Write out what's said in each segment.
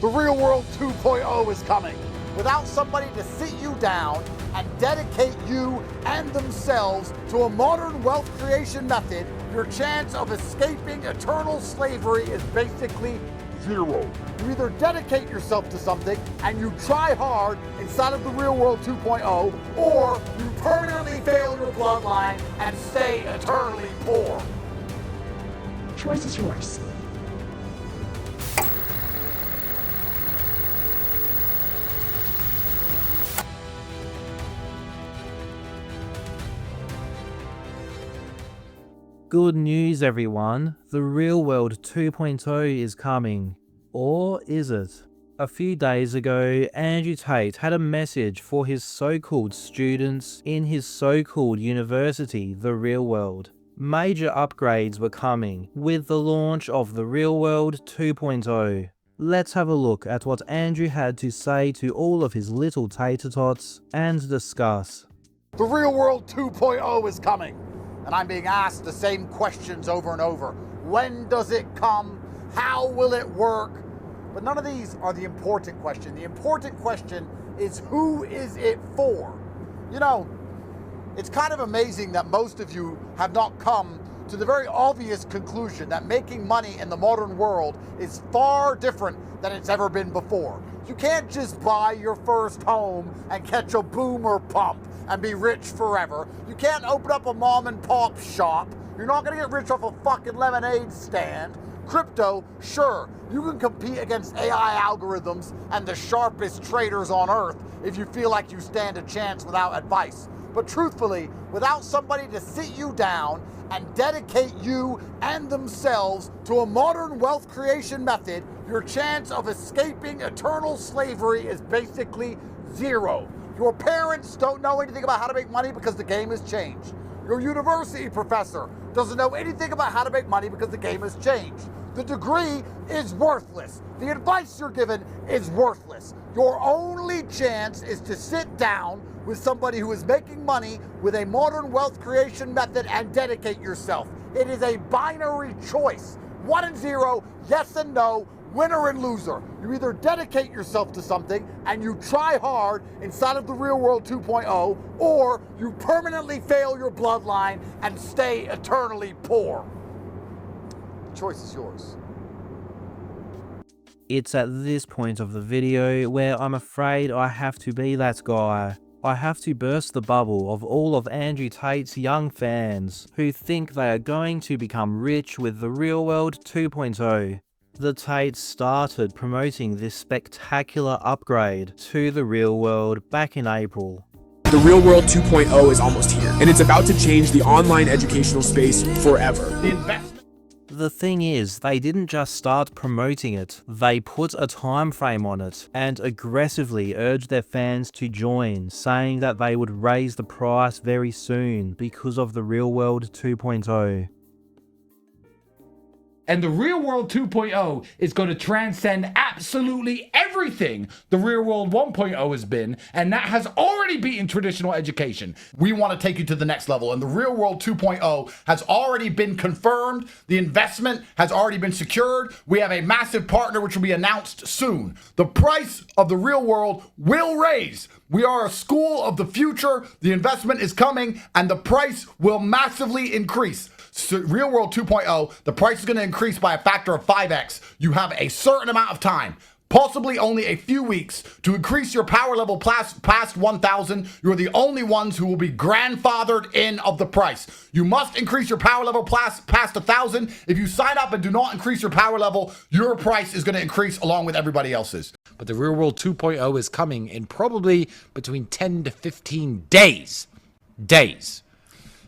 The real world 2.0 is coming. Without somebody to sit you down and dedicate you and themselves to a modern wealth creation method, your chance of escaping eternal slavery is basically zero. You either dedicate yourself to something and you try hard inside of the real world 2.0, or you permanently fail your bloodline and stay eternally poor. Choice is yours. Good news everyone, the real world 2.0 is coming. Or is it? A few days ago, Andrew Tate had a message for his so-called students in his so-called university, the real world. Major upgrades were coming with the launch of the real world 2.0. Let's have a look at what Andrew had to say to all of his little tater-tots and discuss. The real world 2.0 is coming. And I'm being asked the same questions over and over. When does it come? How will it work? But none of these are the important question. The important question is, who is it for? You know, it's kind of amazing that most of you have not come to the very obvious conclusion that making money in the modern world is far different than it's ever been before. You can't just buy your first home and catch a boomer pump and be rich forever. You can't open up a mom and pop shop. You're not gonna get rich off a fucking lemonade stand. Crypto, sure, you can compete against AI algorithms and the sharpest traders on earth if you feel like you stand a chance without advice. But truthfully, without somebody to sit you down and dedicate you and themselves to a modern wealth creation method, your chance of escaping eternal slavery is basically zero. Your parents don't know anything about how to make money because the game has changed. Your university professor doesn't know anything about how to make money because the game has changed. The degree is worthless. The advice you're given is worthless. Your only chance is to sit down with somebody who is making money with a modern wealth creation method and dedicate yourself. It is a binary choice. 1 and 0, yes and no, winner and loser. You either dedicate yourself to something and you try hard inside of the real world 2.0, or you permanently fail your bloodline and stay eternally poor. The choice is yours. It's at this point of the video where I'm afraid I have to be that guy. I have to burst the bubble of all of Andrew Tate's young fans who think they are going to become rich with the real world 2.0. The Tates started promoting this spectacular upgrade to the real world back in April. The real world 2.0 is almost here, and it's about to change the online educational space forever. The thing is, they didn't just start promoting it, they put a time frame on it and aggressively urged their fans to join, saying that they would raise the price very soon because of the real world 2.0. And the real world 2.0 is going to transcend absolutely everything the real world 1.0 has been, and that has already beaten traditional education. We want to take you to the next level, and the real world 2.0 has already been confirmed. The investment has already been secured. We have a massive partner which will be announced soon. The price of the real world will raise. We are a school of the future. The investment is coming, and the price will massively increase. So real world 2.0, the price is going to increase by a factor of 5x. You have a certain amount of time, possibly only a few weeks, to increase your power level past 1,000. You're the only ones who will be grandfathered in of the price. You must increase your power level past 1,000. If you sign up and do not increase your power level, your price is going to increase along with everybody else's. But the real world 2.0 is coming in probably between 10 to 15 days.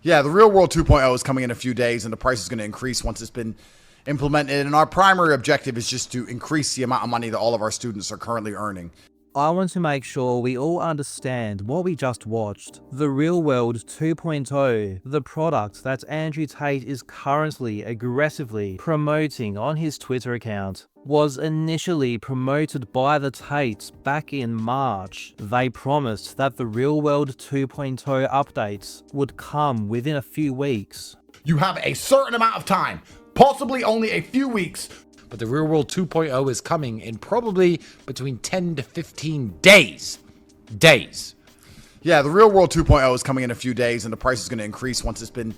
Yeah, the real world 2.0 is coming in a few days, and the price is going to increase once it's been implemented. And our primary objective is just to increase the amount of money that all of our students are currently earning. I want to make sure we all understand what we just watched. The real world 2.0, the product that Andrew Tate is currently aggressively promoting on his Twitter account, was initially promoted by the Tates back in March. They promised that the real world 2.0 updates would come within a few weeks. You have a certain amount of time, possibly only a few weeks, but the Real World 2.0 is coming in probably between 10 to 15 days. Yeah, the Real World 2.0 is coming in a few days, and the price is going to increase once it's been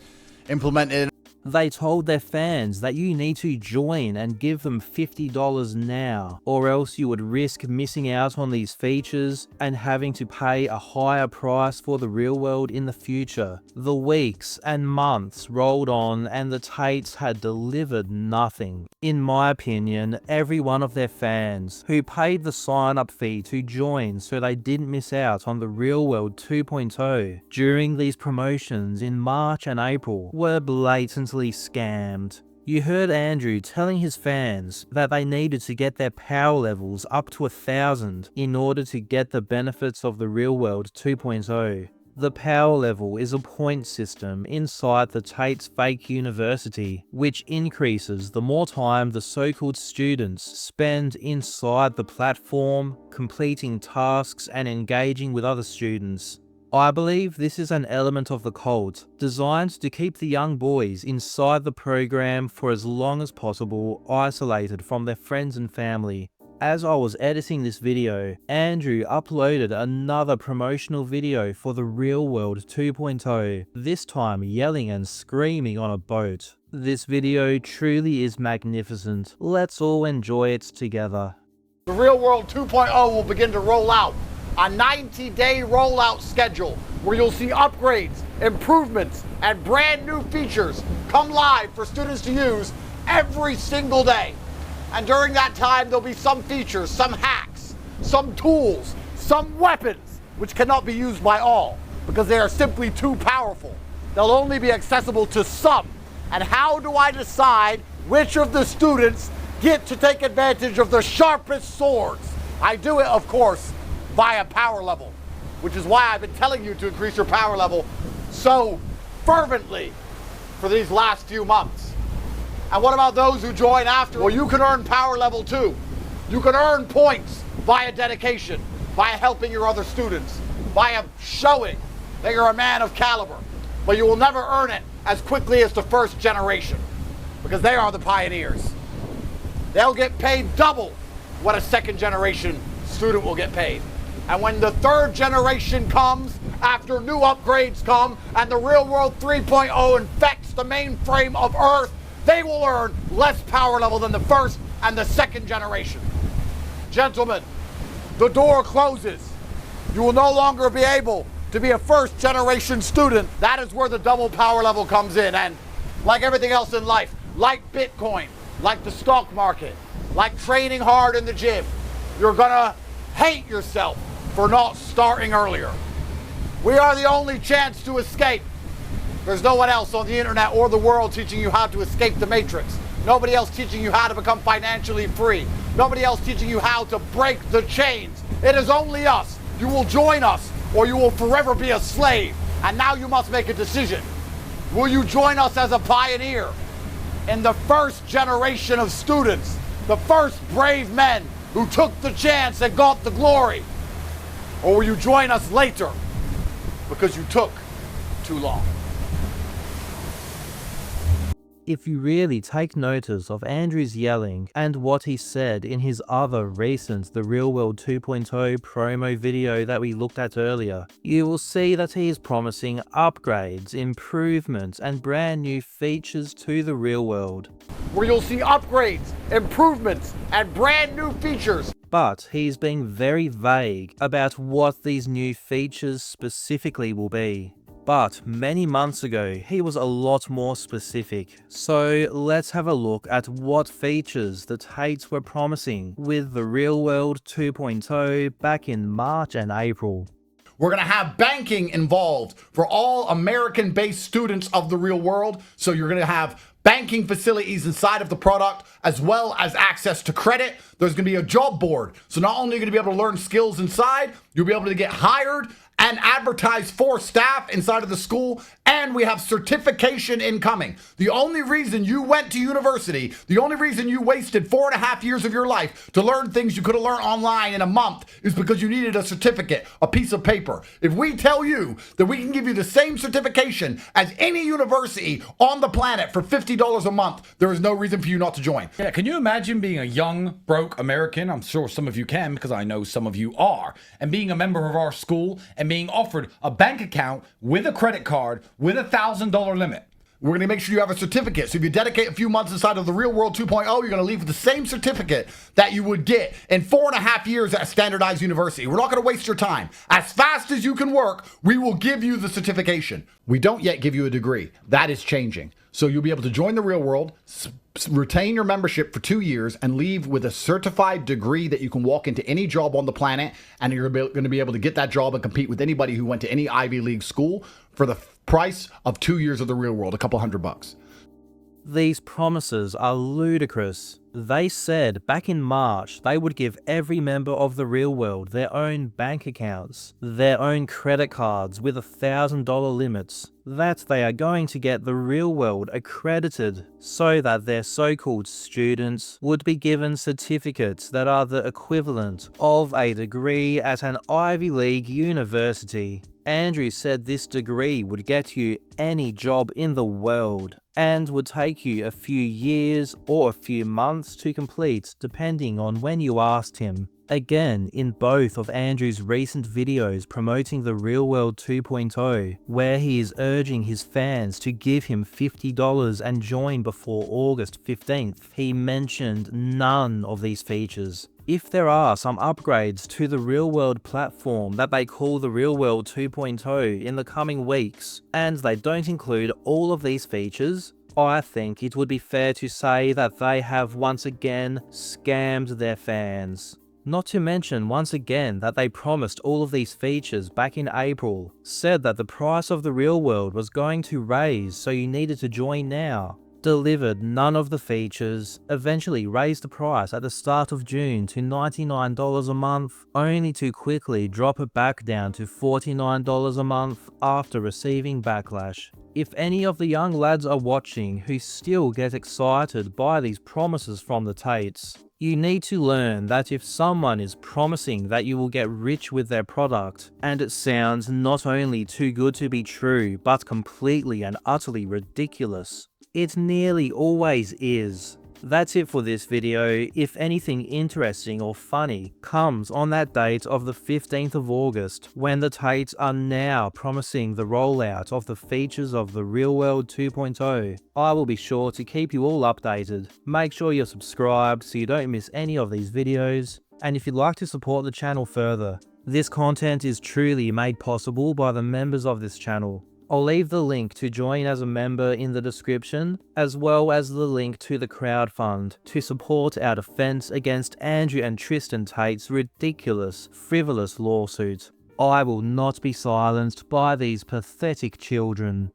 implemented. They told their fans that you need to join and give them $50 now, or else you would risk missing out on these features and having to pay a higher price for the real world in the future. The weeks and months rolled on and the Tates had delivered nothing. In my opinion, every one of their fans who paid the sign-up fee to join so they didn't miss out on the Real World 2.0 during these promotions in March and April were blatantly scammed. You heard Andrew telling his fans that they needed to get their power levels up to 1,000 in order to get the benefits of the Real World 2.0. The power level is a point system inside the Tate's fake university, which increases the more time the so-called students spend inside the platform, completing tasks and engaging with other students. I believe this is an element of the cult, designed to keep the young boys inside the program for as long as possible, isolated from their friends and family. As I was editing this video, Andrew uploaded another promotional video for the Real World 2.0, this time yelling and screaming on a boat. This video truly is magnificent. Let's all enjoy it together. The Real World 2.0 will begin to roll out. A 90-day rollout schedule where you'll see upgrades, improvements, and brand new features come live for students to use every single day. And during that time, there'll be some features, some hacks, some tools, some weapons, which cannot be used by all because they are simply too powerful. They'll only be accessible to some. And how do I decide which of the students get to take advantage of the sharpest swords? I do it, of course, via power level, which is why I've been telling you to increase your power level so fervently for these last few months. And what about those who join after? Well, you can earn power level too. You can earn points via dedication, via helping your other students, via showing that you're a man of caliber. But you will never earn it as quickly as the first generation because they are the pioneers. They'll get paid double what a second generation student will get paid. And when the third generation comes, after new upgrades come, and the Real World 3.0 infects the mainframe of Earth, they will earn less power level than the first and the second generation. Gentlemen, the door closes. You will no longer be able to be a first generation student. That is where the double power level comes in. And like everything else in life, like Bitcoin, like the stock market, like training hard in the gym, you're gonna hate yourself for not starting earlier. We are the only chance to escape. There's no one else on the internet or the world teaching you how to escape the matrix. Nobody else teaching you how to become financially free. Nobody else teaching you how to break the chains. It is only us. You will join us or you will forever be a slave. And now you must make a decision. Will you join us as a pioneer in the first generation of students, the first brave men who took the chance and got the glory? Or will you join us later because you took too long? If you really take notice of Andrew's yelling and what he said in his other recent The Real World 2.0 promo video that we looked at earlier, you will see that he is promising upgrades, improvements, and brand new features to the real world. Where you'll see upgrades, improvements, and brand new features. But he's being very vague about what these new features specifically will be. But many months ago, he was a lot more specific. So let's have a look at what features the Tates were promising with the Real World 2.0 back in March and April. We're going to have banking involved for all American-based students of the real world. So you're going to have banking facilities inside of the product, as well as access to credit. There's going to be a job board. So not only are you going to be able to learn skills inside, you'll be able to get hired and advertise for staff inside of the school, and we have certification incoming. The only reason you went to university, the only reason you wasted 4.5 years of your life to learn things you could have learned online in a month is because you needed a certificate, a piece of paper. If we tell you that we can give you the same certification as any university on the planet for $50 a month, there is no reason for you not to join. Yeah, can you imagine being a young, broke American? I'm sure some of you can, because I know some of you are. And being a member of our school and being offered a bank account with a credit card with a $1,000 limit. We're going to make sure you have a certificate. So if you dedicate a few months inside of the Real World 2.0, you're going to leave with the same certificate that you would get in 4.5 years at a standardized university. We're not going to waste your time. As fast as you can work, we will give you the certification. We don't yet give you a degree. That is changing. So you'll be able to join the real world, retain your membership for 2 years, and leave with a certified degree that you can walk into any job on the planet, and you're going to be able to get that job and compete with anybody who went to any Ivy League school for the price of 2 years of the real world, a couple $100. These promises are ludicrous. They said back in March they would give every member of the real world their own bank accounts, their own credit cards with $1,000 limits, that they are going to get the real world accredited so that their so-called students would be given certificates that are the equivalent of a degree at an Ivy League university. Andrew said this degree would get you any job in the world and would take you a few years or a few months to complete depending on when you asked him. Again, in both of Andrew's recent videos promoting the Real World 2.0, where he is urging his fans to give him $50 and join before August 15th, he mentioned none of these features. If there are some upgrades to the Real World platform that they call the Real World 2.0 in the coming weeks, and they don't include all of these features, I think it would be fair to say that they have once again scammed their fans. Not to mention once again that they promised all of these features back in April, said that the price of the real world was going to raise so you needed to join now, delivered none of the features, eventually raised the price at the start of June to $99 a month, only to quickly drop it back down to $49 a month after receiving backlash. If any of the young lads are watching who still get excited by these promises from the Tates, you need to learn that if someone is promising that you will get rich with their product, and it sounds not only too good to be true, but completely and utterly ridiculous, it nearly always is. That's it for this video. If anything interesting or funny comes on that date of the 15th of August, when the Tates are now promising the rollout of the features of the Real World 2.0, I will be sure to keep you all updated. Make sure you're subscribed so you don't miss any of these videos, and if you'd like to support the channel further, this content is truly made possible by the members of this channel. I'll leave the link to join as a member in the description, as well as the link to the crowdfund to support our defense against Andrew and Tristan Tate's ridiculous, frivolous lawsuit. I will not be silenced by these pathetic children.